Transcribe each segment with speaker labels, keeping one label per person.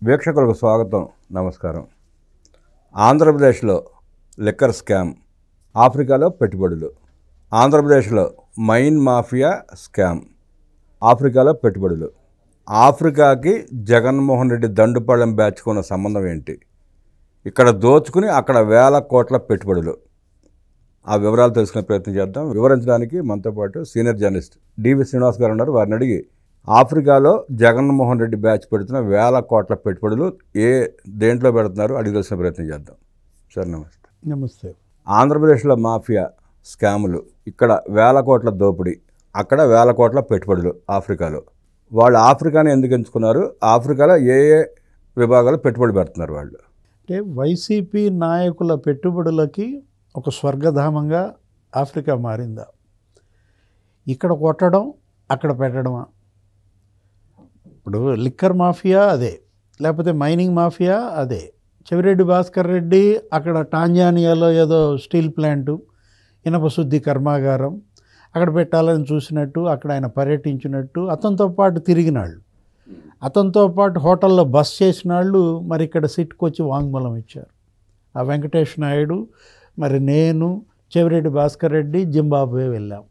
Speaker 1: వీక్షకులకు స్వాగతం, నమస్కారం. ఆంధ్రప్రదేశ్లో లిక్కర్ స్కామ్, ఆఫ్రికాలో పెట్టుబడులు. ఆంధ్రప్రదేశ్లో మైన్ మాఫియా స్కామ్, ఆఫ్రికాలో పెట్టుబడులు. ఆఫ్రికాకి జగన్మోహన్ రెడ్డి దండుపాళెం బ్యాచ్కున్న సంబంధం ఏంటి? ఇక్కడ దోచుకుని అక్కడ వేల కోట్ల పెట్టుబడులు. ఆ వివరాలు తెలుసుకునే ప్రయత్నం చేద్దాం. వివరించడానికి మనతో పాటు సీనియర్ జర్నలిస్ట్ డివి శ్రీనివాస్ గారు ఉన్నారు. వారిని అడిగి ఆఫ్రికాలో జగన్మోహన్ రెడ్డి బ్యాచ్ పెడుతున్న వేల కోట్ల పెట్టుబడులు దేంట్లో పెడుతున్నారు అడిగి తెలిసిన ప్రయత్నం చేద్దాం. సార్ నమస్తే.
Speaker 2: నమస్తే.
Speaker 1: ఆంధ్రప్రదేశ్లో మాఫియా స్కాములు, ఇక్కడ వేల కోట్ల దోపిడీ, అక్కడ వేల కోట్ల పెట్టుబడులు. ఆఫ్రికాలో వాళ్ళు ఆఫ్రికాని ఎందుకు ఎంచుకున్నారు? ఆఫ్రికాలో ఏ విభాగాలు పెట్టుబడి పెడుతున్నారు వాళ్ళు?
Speaker 2: అంటే వైసీపీ నాయకుల పెట్టుబడులకి ఒక స్వర్గధామంగా ఆఫ్రికా మారిందా? ఇక్కడ కొట్టడం, అక్కడ పెట్టడమా? ఇప్పుడు లిక్కర్ మాఫియా అదే, లేకపోతే మైనింగ్ మాఫియా అదే. చెవిరెడ్డి భాస్కర్ రెడ్డి అక్కడ టాంజానియాలో ఏదో స్టీల్ ప్లాంటు, ఇనప శుద్ధి కర్మాగారం అక్కడ పెట్టాలని చూసినట్టు, అక్కడ ఆయన పర్యటించినట్టు, అతనితో పాటు తిరిగినాళ్ళు, అతనితో పాటు హోటల్లో బస్ చేసిన వాళ్ళు మరి ఇక్కడ సిట్కి వచ్చి వాంగ్మూలం ఇచ్చారు. ఆ వెంకటేష్ నాయుడు, మరి నేను, చెవిరెడ్డి భాస్కర్ రెడ్డి జింబాబ్వే వెళ్ళాం.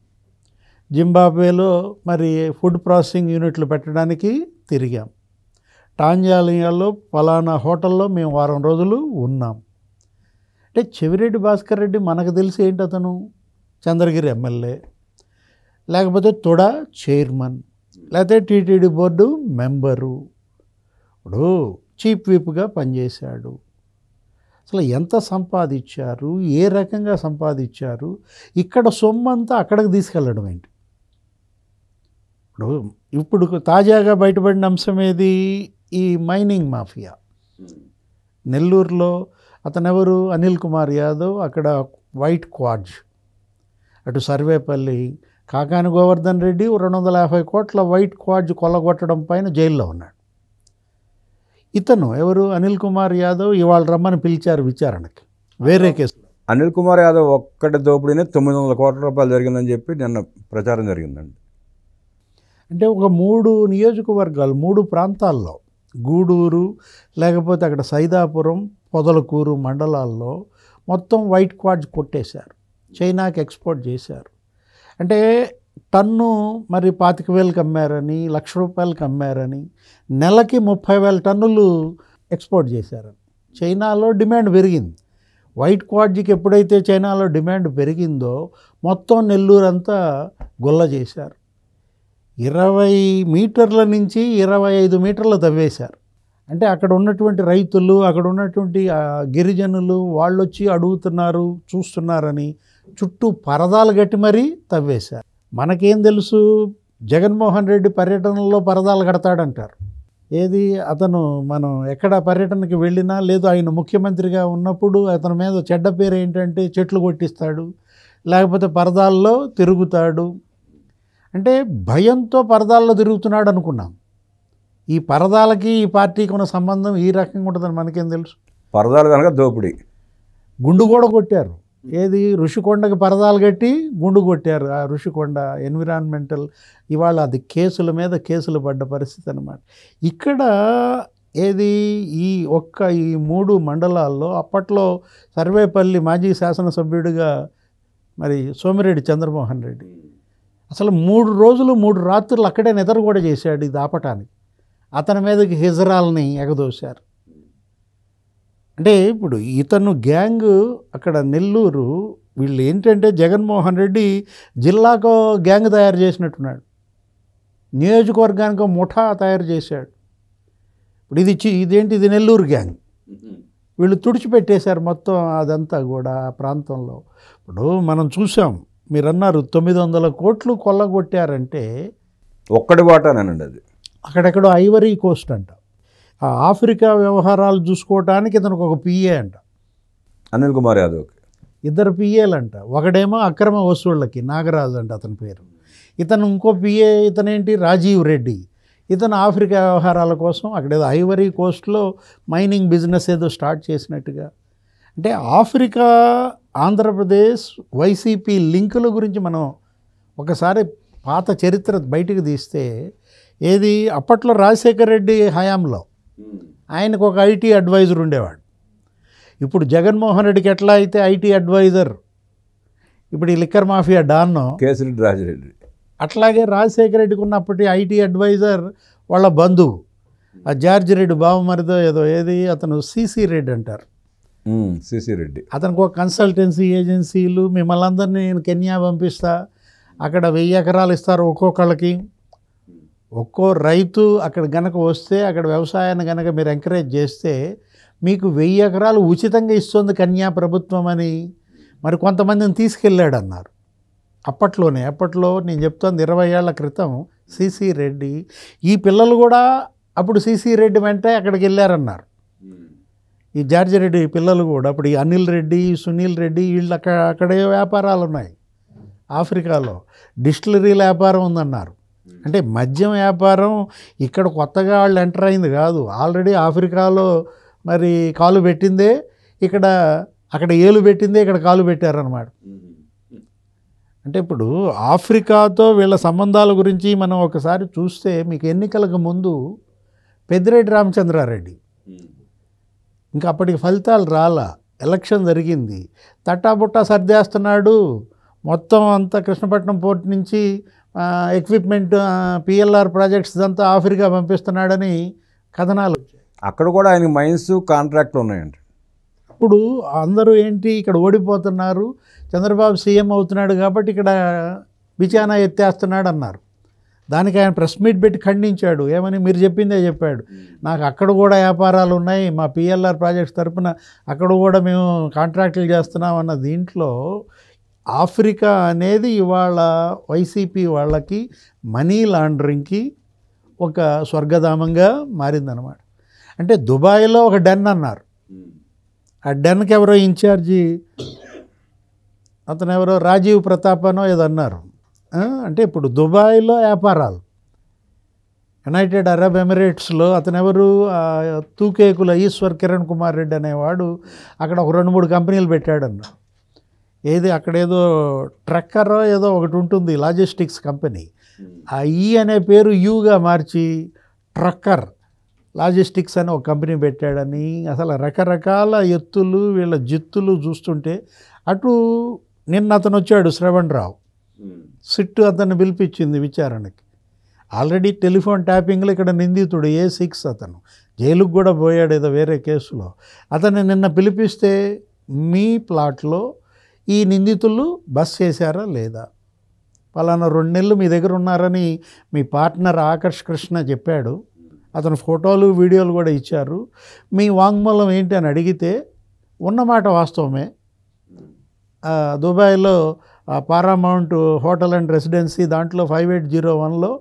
Speaker 2: జింబాబ్వేలో మరి ఫుడ్ ప్రాసెసింగ్ యూనిట్లు పెట్టడానికి తిరిగాం. టాంజానియాలో ఫలానా హోటల్లో మేము వారం రోజులు ఉన్నాం. అంటే చెవిరెడ్డి భాస్కర్ రెడ్డి మనకు తెలిసి ఏంటి, అతను చంద్రగిరి ఎమ్మెల్యే, లేకపోతే తొడ చైర్మన్, లేకపోతే టీటీడీ బోర్డు మెంబరు, ఇప్పుడు చీఫ్ విప్గా పనిచేశాడు. అసలు ఎంత సంపాదించారు, ఏ రకంగా సంపాదించారు, ఇక్కడ సొమ్మంతా అక్కడికి తీసుకెళ్ళడం ఏంటి? ఇప్పుడు తాజాగా బయటపడిన అంశం ఏది? ఈ మైనింగ్ మాఫియా. నెల్లూరులో అతనెవరు? అనిల్ కుమార్ యాదవ్, అక్కడ వైట్ క్వాడ్జ్, అటు సర్వేపల్లి కాకాని గోవర్ధన్ రెడ్డి 250 కోట్ల వైట్ క్వాడ్జ్ కొల్లగొట్టడం పైన జైల్లో ఉన్నాడు. ఇతను ఎవరు? అనిల్ కుమార్ యాదవ్ ఇవాళ రమ్మని పిలిచారు విచారణకి, వేరే కేసు.
Speaker 1: అనిల్ కుమార్ యాదవ్ ఒక్కటి దోపిడీనే 900 కోట్ల రూపాయలు జరిగిందని చెప్పి నిన్న ప్రచారం జరిగిందండి.
Speaker 2: అంటే ఒక 3 నియోజకవర్గాలు, 3 ప్రాంతాల్లో, గూడూరు, లేకపోతే అక్కడ సైదాపురం, పొదలకూరు మండలాల్లో మొత్తం వైట్ క్వాడ్జ్ కొట్టేశారు, చైనాకి ఎక్స్పోర్ట్ చేశారు. అంటే టన్ను మరి 25,000కి అమ్మారని, ₹1,00,000 అమ్మారని, నెలకి 30,000 టన్నులు ఎక్స్పోర్ట్ చేశారని. చైనాలో డిమాండ్ పెరిగింది. వైట్ క్వాడ్జ్కి ఎప్పుడైతే చైనాలో డిమాండ్ పెరిగిందో మొత్తం నెల్లూరు అంతా గొల్ల చేశారు. 20 మీటర్ల నుంచి 25 మీటర్లు తవ్వేశారు. అంటే అక్కడ ఉన్నటువంటి రైతులు, అక్కడ ఉన్నటువంటి గిరిజనులు వాళ్ళు వచ్చి అడుగుతున్నారు, చూస్తున్నారని చుట్టూ పరదాలు కట్టి మరీ తవ్వేశారు. మనకేం తెలుసు, జగన్మోహన్ రెడ్డి పర్యటనలో పరదాలు కడతాడంటారు. ఏది? అతను మనం ఎక్కడ పర్యటనకి వెళ్ళినా, లేదు ఆయన ముఖ్యమంత్రిగా ఉన్నప్పుడు అతని మీద చెడ్డ పేరు ఏంటంటే చెట్లు కొట్టిస్తాడు, లేకపోతే పరదాల్లో తిరుగుతాడు. అంటే భయంతో పరదాల్లో తిరుగుతున్నాడు అనుకున్నాం. ఈ పరదాలకి ఈ పార్టీకి ఉన్న సంబంధం ఈ రకంగా ఉంటుందని మనకేం తెలుసు?
Speaker 1: పరదాలు కనుక దోపిడీ.
Speaker 2: గుండు కూడా కొట్టారు. ఏది? ఋషికొండకి పరదాలు కట్టి గుండు కొట్టారు. ఆ ఋషికొండ ఎన్విరాన్మెంటల్, ఇవాళ అది కేసుల మీద కేసులు పడ్డ పరిస్థితి అన్నమాట. ఇక్కడ ఏది? ఈ 3 మండలాల్లో అప్పట్లో సర్వేపల్లి మాజీ శాసనసభ్యుడిగా మరి సోమిరెడ్డి చంద్రమోహన్ రెడ్డి అసలు 3 రోజులు 3 రాత్రులు అక్కడే నిద్ర కూడా చేశాడు ఇది ఆపటానికి. అతని మీదకి హిజరాల్ని ఎగదోశారు. అంటే ఇప్పుడు ఇతను గ్యాంగ్ అక్కడ నెల్లూరు, వీళ్ళు ఏంటంటే జగన్మోహన్ రెడ్డి జిల్లాకు గ్యాంగ్ తయారు చేసినట్టున్నాడు, నియోజకవర్గానికి ముఠా తయారు చేశాడు. ఇప్పుడు ఇది నెల్లూరు గ్యాంగ్. వీళ్ళు తుడిచిపెట్టేశారు మొత్తం అదంతా కూడా ఆ ప్రాంతంలో. ఇప్పుడు మనం చూసాం, మీరు అన్నారు 900 కోట్లు కొల్లగొట్టారంటే
Speaker 1: ఒక్కడి వాటానండి అది.
Speaker 2: అక్కడెక్కడో ఐవరీ కోస్ట్ అంట. ఆ ఆఫ్రికా వ్యవహారాలు చూసుకోవటానికి ఇతనికి ఒక పిఏ అంట,
Speaker 1: అనిల్ కుమార్ యాదవ్కి
Speaker 2: 2 పిఏలంట. ఒకడేమో అక్రమ వసూళ్ళకి నాగరాజు అంట అతని పేరు. ఇతను ఇంకో పిఏ, ఇతనేంటి రాజీవ్ రెడ్డి, ఇతను ఆఫ్రికా వ్యవహారాల కోసం అక్కడేదో ఐవరీ కోస్ట్లో మైనింగ్ బిజినెస్ ఏదో స్టార్ట్ చేసినట్టుగా. అంటే ఆఫ్రికా ఆంధ్రప్రదేశ్ వైసీపీ లింకుల గురించి మనం ఒకసారి పాత చరిత్ర బయటికి తీస్తే, ఏది అప్పట్లో రాజశేఖర రెడ్డి హయాంలో ఆయనకు ఒక ఐటీ అడ్వైజర్ ఉండేవాడు. ఇప్పుడు జగన్మోహన్ రెడ్డికి ఎట్లా అయితే ఐటీ అడ్వైజర్ ఇప్పుడు ఈ లిక్కర్ మాఫియా డాన్నో
Speaker 1: కేసిరెడ్డి రాజిరెడ్డి,
Speaker 2: అట్లాగే రాజశేఖర రెడ్డికి ఉన్నప్పటి ఐటీ అడ్వైజర్ వాళ్ళ బంధువు ఆ జార్జి రెడ్డి బావమరిదో ఏదో ఏది అతను సిసి రెడ్డి అంటారు.
Speaker 1: సిసి రెడ్డి
Speaker 2: అతనికి ఒక కన్సల్టెన్సీ ఏజెన్సీలు మిమ్మల్ని అందరినీ నేను కెన్యా పంపిస్తా, అక్కడ 1000 ఎకరాలు ఇస్తారు ఒక్కొక్కళ్ళకి. ఒక్కో రైతు అక్కడ గనక వస్తే అక్కడ వ్యవసాయాన్ని గనక మీరు ఎంకరేజ్ చేస్తే మీకు 1000 ఎకరాలు ఉచితంగా ఇస్తుంది కన్యా ప్రభుత్వం అని మరి కొంతమందిని తీసుకెళ్ళాడు అన్నారు. అప్పట్లో నేను చెప్తాను 20 ఏళ్ల క్రితం సిసి రెడ్డి, ఈ పిల్లలు కూడా అప్పుడు సిసి రెడ్డి వెంటే అక్కడికి వెళ్ళారన్నారు. ఈ జార్జి రెడ్డి పిల్లలు కూడా అప్పుడు ఈ అనిల్ రెడ్డి, సునీల్ రెడ్డి వీళ్ళు అక్కడే వ్యాపారాలు ఉన్నాయి. ఆఫ్రికాలో డిస్టిలరీల వ్యాపారం ఉందన్నారు. అంటే మద్యం వ్యాపారం ఇక్కడ కొత్తగా వాళ్ళు ఎంటర్ అయింది కాదు, ఆల్రెడీ ఆఫ్రికాలో మరి కాలు పెట్టిందే, అక్కడ ఏలు పెట్టిందే ఇక్కడ కాలు పెట్టారన్నమాట. అంటే ఇప్పుడు ఆఫ్రికాతో వీళ్ళ సంబంధాల గురించి మనం ఒకసారి చూస్తే మీకు ఎన్నికలకు ముందు పెద్దిరెడ్డి రామచంద్రారెడ్డి ఇంకా అప్పటికి ఫలితాలు రాలా, ఎలక్షన్ జరిగింది, తట్టాబుట్టా సర్దేస్తున్నాడు, మొత్తం అంతా కృష్ణపట్నం పోర్ట్ నుంచి ఎక్విప్మెంట్ పిఎల్ఆర్ ప్రాజెక్ట్స్ అంతా ఆఫ్రికా పంపిస్తున్నాడని కథనాలు వచ్చాయి.
Speaker 1: అక్కడ కూడా ఆయనకి మైన్స్ కాంట్రాక్ట్లు ఉన్నాయండి.
Speaker 2: అప్పుడు అందరూ ఏంటి ఇక్కడ ఓడిపోతున్నారు, చంద్రబాబు సీఎం అవుతున్నాడు కాబట్టి ఇక్కడ బిచానా ఎత్తేస్తున్నాడు అన్నారు. దానికి ఆయన ప్రెస్ మీట్ పెట్టి ఖండించాడు. ఏమని? మీరు చెప్పిందే చెప్పాడు, నాకు అక్కడ కూడా వ్యాపారాలు ఉన్నాయి, మా పిఎల్ఆర్ ప్రాజెక్ట్స్ తరపున అక్కడ కూడా మేము కాంట్రాక్టులు చేస్తున్నాం అన్న దీంట్లో ఆఫ్రికా అనేది ఇవాళ వైసీపీ వాళ్ళకి మనీ లాండరింగ్కి ఒక స్వర్గధామంగా మారిందనమాట. అంటే దుబాయ్లో ఒక డెన్ అన్నారు, ఆ డెన్కి ఎవరో ఇన్ఛార్జి అతను ఎవరో రాజీవ్ ప్రతాప్ అనో ఏదో అన్నారు. అంటే ఇప్పుడు దుబాయ్లో వ్యాపారాలు, యునైటెడ్ అరబ్ ఎమిరేట్స్లో అతను ఎవరు తూకేకుల ఈశ్వర్ కిరణ్ కుమార్ రెడ్డి అనేవాడు అక్కడ ఒక 2-3 కంపెనీలు పెట్టాడన్న. ఏది అక్కడేదో ట్రక్కర్ ఏదో ఒకటి ఉంటుంది లాజిస్టిక్స్ కంపెనీ, ఆ ఈ అనే పేరు యూగా మార్చి ట్రక్కర్ లాజిస్టిక్స్ అని ఒక కంపెనీ పెట్టాడని. అసలు రకరకాల ఎత్తులు వీళ్ళ జిత్తులు చూస్తుంటే అటు నిన్న అతను వచ్చాడు శ్రవణ్ రావు, సిట్టు అతన్ని పిలిపించింది విచారణకి. ఆల్రెడీ టెలిఫోన్ ట్యాపింగ్లో ఇక్కడ నిందితుడు A6 అతను జైలుకు కూడా పోయాడు ఏదో వేరే కేసులో. అతన్ని నిన్న పిలిపిస్తే మీ ప్లాట్లో ఈ నిందితులు బస్ చేశారా లేదా, పలానా 2 నెలలు మీ దగ్గర ఉన్నారని మీ పార్ట్నర్ ఆకర్ష్ కృష్ణ చెప్పాడు. అతను ఫోటోలు వీడియోలు కూడా ఇచ్చారు. మీ వాంగ్మూలం ఏంటి అని అడిగితే ఉన్నమాట వాస్తవమే, దుబాయ్లో పారామౌంట్ హోటల్ అండ్ రెసిడెన్సీ దాంట్లో 5801లో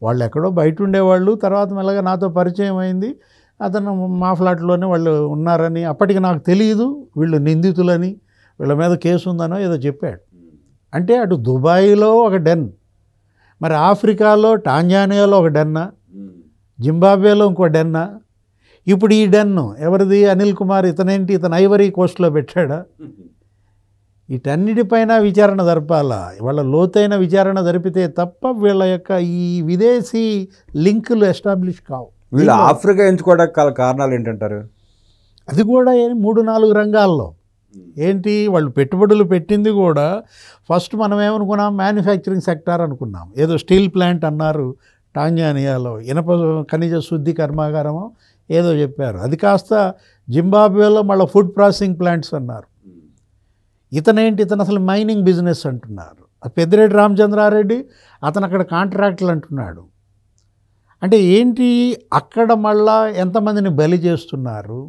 Speaker 2: వాళ్ళు ఎక్కడో బయట ఉండేవాళ్ళు, తర్వాత మెల్లగా నాతో పరిచయం అయింది, అతను మా ఫ్లాట్లోనే వాళ్ళు ఉన్నారని, అప్పటికి నాకు తెలియదు వీళ్ళు నిందితులని, వీళ్ళ మీద కేసు ఉందనో ఏదో చెప్పాడు. అంటే అటు దుబాయ్లో ఒక డెన్, మరి ఆఫ్రికాలో టాంజానియాలో ఒక డెన్నా, జింబాబ్వేలో ఇంకో డెన్నా, ఇప్పుడు ఈ డెన్ను ఎవరిది? అనిల్ కుమార్. ఇతనేంటి, ఇతను ఐవరీ కోస్ట్లో పెట్టాడా? వీటన్నిటిపైన విచారణ జరపాలా. ఇవాళ లోతైన విచారణ జరిపితే తప్ప వీళ్ళ యొక్క ఈ విదేశీ లింకులు ఎస్టాబ్లిష్ కావు.
Speaker 1: వీళ్ళు ఆఫ్రికా ఎంచుకోవడానికి కారణాలు ఏంటంటారు?
Speaker 2: అది కూడా 3-4 రంగాల్లో ఏంటి, వాళ్ళు పెట్టుబడులు పెట్టింది కూడా ఫస్ట్ మనం ఏమనుకున్నాం, మ్యానుఫ్యాక్చరింగ్ సెక్టార్ అనుకున్నాం. ఏదో స్టీల్ ప్లాంట్ అన్నారు టాంజానియాలో, ఇనప ఖనిజ శుద్ధి కర్మాగారమో ఏదో చెప్పారు. అది కాస్త జింబాబ్వేలో మళ్ళీ ఫుడ్ ప్రాసెసింగ్ ప్లాంట్స్ అన్నారు. ఇతను అసలు మైనింగ్ బిజినెస్ అంటున్నారు. పెద్దిరెడ్డి రామచంద్రారెడ్డి అతను అక్కడ కాంట్రాక్టులు అంటున్నాడు. అంటే ఏంటి, అక్కడ మళ్ళా ఎంతమందిని బలి చేస్తున్నారు,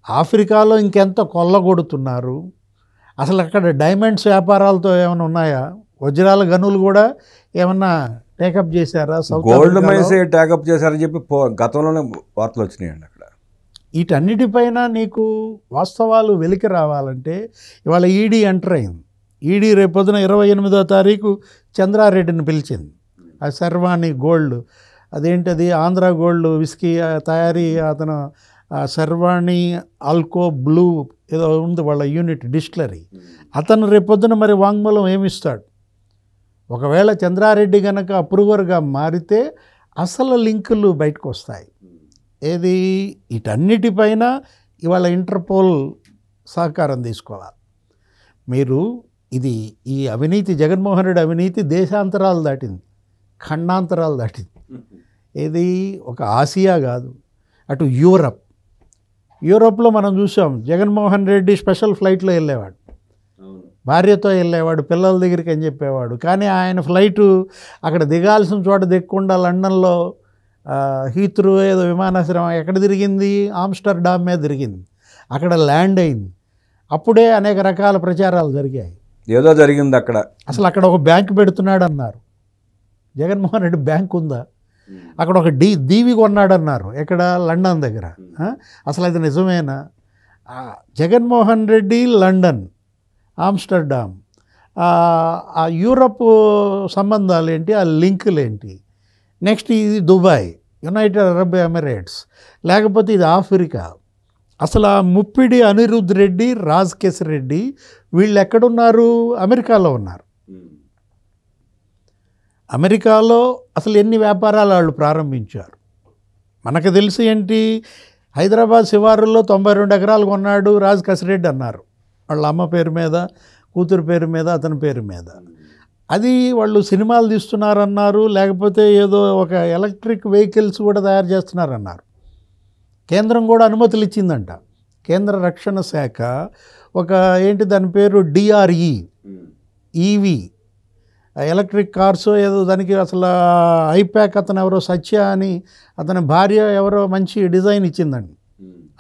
Speaker 2: ఆఫ్రికాలో ఇంకెంత కొల్లగొడుతున్నారు, అసలు అక్కడ డైమండ్స్ వ్యాపారాలతో ఏమైనా ఉన్నాయా, వజ్రాల గనులు కూడా ఏమన్నా టేకప్ చేశారా,
Speaker 1: గోల్డ్ మైన్స్ టేకప్ చేశారని చెప్పి గతంలోనే వార్తలు వచ్చినాయండి. అక్కడ
Speaker 2: వీటన్నిటిపైన నీకు వాస్తవాలు వెలికి రావాలంటే ఇవాళ ఈడీ ఎంటర్ అయింది. ఈడీ రేపొద్దున 28వ తారీఖు చంద్రారెడ్డిని పిలిచింది. ఆ శర్వాణి గోల్డ్, అదేంటది ఆంధ్ర గోల్డ్ విస్కీ తయారీ, అతను శర్వాణి ఆల్కో బ్లూ ఏదో ఉంది వాళ్ళ యూనిట్ డిస్టిలరీ. అతను రేపొద్దున మరి వాంగ్మూలం ఏమిస్తాడు? ఒకవేళ చంద్రారెడ్డి కనుక అప్రూవర్గా మారితే అసలు లింకులు బయటకు వస్తాయి. ఏది వీటన్నిటిపైన ఇవాళ ఇంటర్పోల్ సహకారం తీసుకోవాలి. మీరు ఇది ఈ అవినీతి, జగన్మోహన్ రెడ్డి అవినీతి దేశాంతరాలు దాటింది, ఖండాంతరాలు దాటింది. ఇది ఒక ఆసియా కాదు, అటు యూరప్లో మనం చూసాం. జగన్మోహన్ రెడ్డి స్పెషల్ ఫ్లైట్లో వెళ్ళేవాడు, భార్యతో వెళ్ళేవాడు, పిల్లల దగ్గరికి అని చెప్పేవాడు. కానీ ఆయన ఫ్లైటు అక్కడ దిగాల్సిన చోట దిగకుండా లండన్లో హీత్రూ ఏదో విమానాశ్రయం ఎక్కడ తిరిగింది, ఆమ్స్టర్డామ్ మీద తిరిగింది, అక్కడ ల్యాండ్ అయింది. అప్పుడే అనేక రకాల ప్రచారాలు జరిగాయి.
Speaker 1: ఏదో జరిగింది అక్కడ.
Speaker 2: అసలు అక్కడ ఒక బ్యాంక్ పెడుతున్నాడు అన్నారు. జగన్మోహన్ రెడ్డి బ్యాంక్ ఉందా? అక్కడ ఒక దీవి కొన్నాడన్నారు, ఎక్కడ, లండన్ దగ్గర. అసలు అది నిజమేనా? జగన్మోహన్ రెడ్డి లండన్, ఆమ్స్టర్డామ్, ఆ యూరప్ సంబంధాలు ఏంటి, ఆ లింకులు ఏంటి? నెక్స్ట్ ఇది దుబాయ్, యునైటెడ్ అరబ్ ఎమిరేట్స్, లేకపోతే ఇది ఆఫ్రికా. అసలు ఆ ముప్పిడి అనిరుద్ రెడ్డి, రాజ్ రెడ్డి వీళ్ళు ఎక్కడున్నారు? అమెరికాలో ఉన్నారు. అమెరికాలో అసలు ఎన్ని వ్యాపారాలు వాళ్ళు ప్రారంభించారు మనకు తెలిసి ఏంటి? హైదరాబాద్ శివారుల్లో 92 ఎకరాలు కొన్నాడు రాజ్ రెడ్డి అన్నారు. వాళ్ళ అమ్మ పేరు మీద, కూతురు పేరు మీద, అతని పేరు మీద. అది వాళ్ళు సినిమాలు తీస్తున్నారన్నారు, లేకపోతే ఏదో ఒక ఎలక్ట్రిక్ వెహికల్స్ కూడా తయారు చేస్తున్నారన్నారు. కేంద్రం కూడా అనుమతులు ఇచ్చిందంట. కేంద్ర రక్షణ శాఖ ఒక ఏంటి దాని పేరు DRE, ఈవీ ఎలక్ట్రిక్ కార్స్ ఏదో, దానికి అసలు ఐప్యాక్ అతను ఎవరో సత్య అని అతని భార్య ఎవరో మంచి డిజైన్ ఇచ్చిందండి.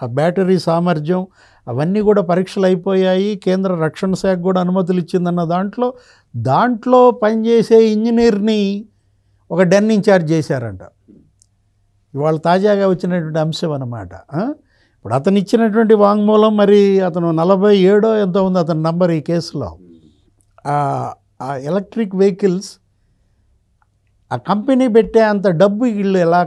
Speaker 2: ఆ బ్యాటరీ సామర్థ్యం అవన్నీ కూడా పరీక్షలు అయిపోయాయి. కేంద్ర రక్షణ శాఖ కూడా అనుమతులు ఇచ్చిందన్న దాంట్లో పనిచేసే ఇంజనీర్ని ఒక డెన్ ఇన్ఛార్జ్ చేశారంట. ఇవాళ తాజాగా వచ్చినటువంటి అంశం అన్నమాట. ఇప్పుడు అతను ఇచ్చినటువంటి వాంగ్మూలం, మరి అతను 47 ఎంతో ఉంది అతని నంబర్ ఈ కేసులో. ఆ ఎలక్ట్రిక్ వెహికల్స్ ఆ కంపెనీ పెట్టే అంత డబ్బు వీళ్ళు ఎలా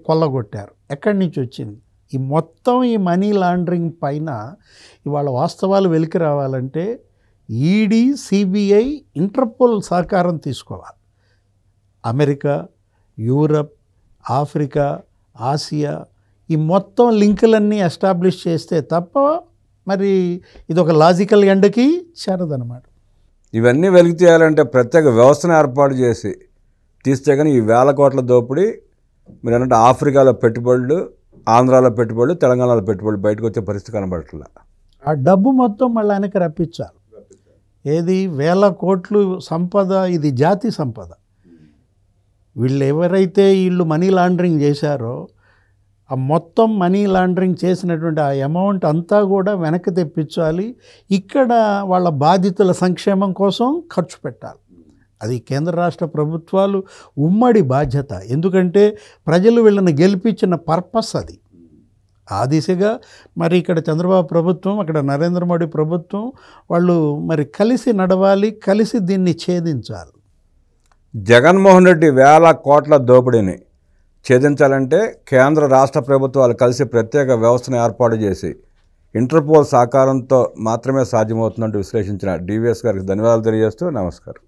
Speaker 2: కొల్లగొట్టారు, ఎక్కడి నుంచి వచ్చింది? ఈ మొత్తం ఈ మనీ లాండరింగ్ పైన ఇవాళ వాస్తవాలు వెలికి రావాలంటే ఈడీ, సిబిఐ, ఇంటర్పోల్ సహకారం తీసుకోవాలి. అమెరికా, యూరప్, ఆఫ్రికా, ఆసియా ఈ మొత్తం లింకులన్నీ ఎస్టాబ్లిష్ చేస్తే తప్ప మరి ఇది ఒక లాజికల్ ఎండ్కి చేరదనమాట.
Speaker 1: ఇవన్నీ వెలికి తీయాలంటే ప్రత్యేక వ్యవస్థను ఏర్పాటు చేసి తీస్తే కానీ ఈ వేల కోట్ల దోపిడీ, మీరు అన్నట్టు ఆఫ్రికాలో పెట్టుబడులు, ఆంధ్రాలో పెట్టుబడులు, తెలంగాణలో పెట్టుబడులు బయటకు వచ్చే పరిస్థితి కనబడట్లా.
Speaker 2: ఆ డబ్బు మొత్తం మళ్ళీ ఆయనకి రప్పించాలి. ఏది 1000 కోట్లు సంపద, ఇది జాతి సంపద. వీళ్ళు ఎవరైతే వీళ్ళు మనీ లాండరింగ్ చేశారో ఆ మొత్తం మనీ లాండరింగ్ చేసినటువంటి ఆ అమౌంట్ అంతా కూడా వెనక్కి తెప్పించాలి. ఇక్కడ వాళ్ళ బాధితుల సంక్షేమం కోసం ఖర్చు పెట్టాలి. అది కేంద్ర రాష్ట్ర ప్రభుత్వాలు ఉమ్మడి బాధ్యత. ఎందుకంటే ప్రజలు వీళ్ళని గెలిపించిన పర్పస్ అది. ఆ దిశగా మరి ఇక్కడ చంద్రబాబు ప్రభుత్వం, అక్కడ నరేంద్ర మోడీ ప్రభుత్వం వాళ్ళు మరి కలిసి నడవాలి, కలిసి దీన్ని ఛేదించాలి.
Speaker 1: జగన్మోహన్ రెడ్డి 1000 కోట్ల దోపిడీని ఛేదించాలంటే కేంద్ర రాష్ట్ర ప్రభుత్వాలు కలిసి ప్రత్యేక వ్యవస్థను ఏర్పాటు చేసి ఇంటర్పోల్ సహకారంతో మాత్రమే సాధ్యమవుతుందంటూ విశ్లేషించిన డివిఎస్ గారికి ధన్యవాదాలు తెలియజేస్తూ నమస్కారం.